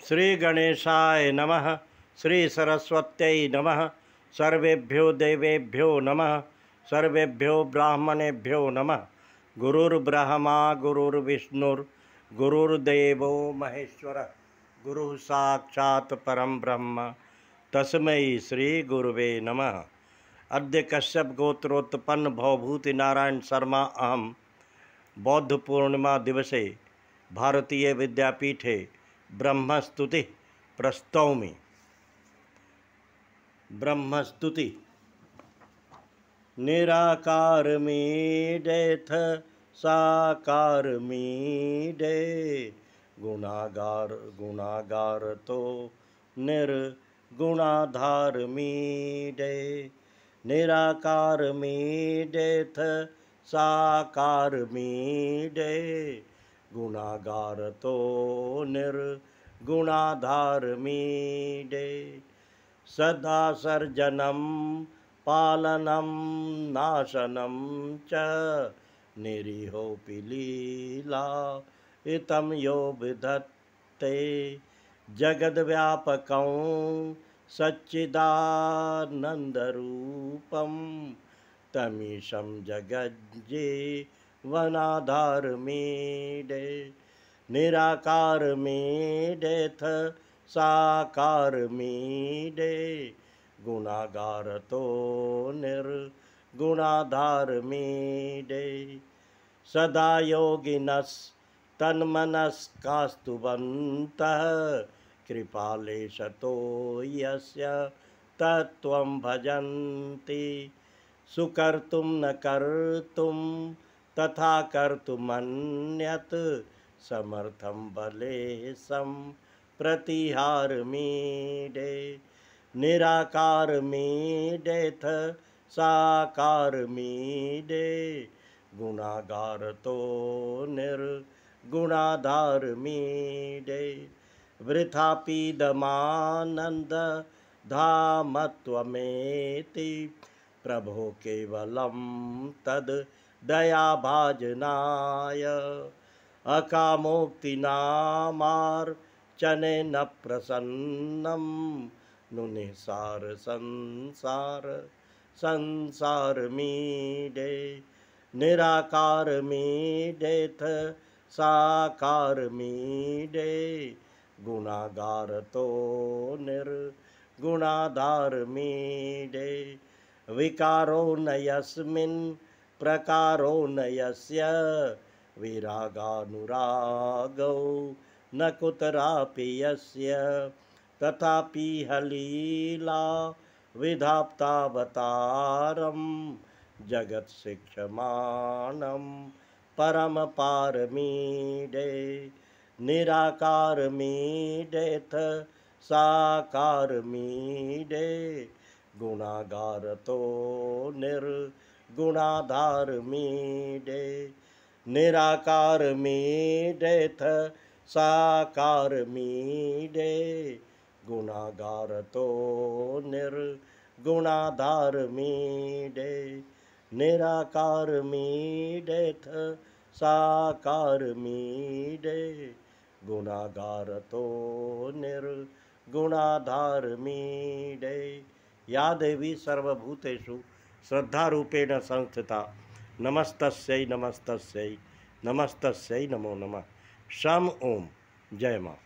श्री गणेशाय नमः। श्री सरस्वत्यै नमः। सर्वेभ्यो देवेभ्यो नमः। सर्वेभ्यो ब्राह्मणेभ्यो नमः। गुरुर्ब्रह्मा गुरुर्विष्णुर् गुरुर्देवो महेश्वरः। गुरुः साक्षात् परं ब्रह्म तस्मै श्री गुरुवे नमः। अद्य कश्यप गोत्रोत्पन्न भवभूति नारायण शर्मा अहम बौद्ध पूर्णिमा दिवसे भारतीय विद्यापीठे ब्रह्मस्तुति प्रस्तौमि। ब्रह्मस्तुति निराकारमीडेथ साकारमीडे गुणागार गुणागार तो निर्गुणाधारमीडे निराकारमीडेथ साकारमीडे गुणागार तो निर्गुणाधारमीडे सदा सर्जनं पालनं नाशनं च निरीहोऽपि लीला इतं यो विधत्ते जगद्व्यापकं सच्चिदानन्दरूपं तमीशं जगज्जीवनाधारमीडे निराकारमीडेथ साकारमीडे गुणागार तो निर्गुणाधारमीडे सदा योगिनस्तन्मनस्कास्तुवन्तः कृपालेशतो यस्य तत्त्वं भजन्ति सुकर्तुं न कर्तुं तथा कर्तुमन्यत् समर्थं बलेशं प्रतिहारमीडे निराकारमीडेथ साकारमीडे गुणागार तो निर्गुणाधारमीडे वृथापीदमानन्दधामत्वमेति प्रभो केवलं तद् दयाभाजनाय अकामोक्तिनामार्चने न प्रसन्नं नुनिसार संसार संसारमीडे निराकारमीडेथ साकारमीडे गुणागार तो निर्गुणाधारमीडे विकारो न यस्मिन् प्रकारो न यस्य विरागानुरागौ न कुतरापि यस्य तथापि हलीला विधाप्तावतारं जगत्शिक्षमाणं परमपारमीडे निराकारमीडेथ साकारमीडे गुणागार तो निर्गुणाधारमीडे निराकारमीडेथ साकारमीडे गुणागार तो निर्गुणाधारमीडे निराकारमीडेथ साकारमीडे गुणागार तो निर्गुणाधारमीडे। या देवी सर्वभूतेषु श्रद्धारूपेण संस्थिता नमस्तस्यै नमस्तस्यै नमस्तस्यै नमो नमः। शम ओम। जय माँ।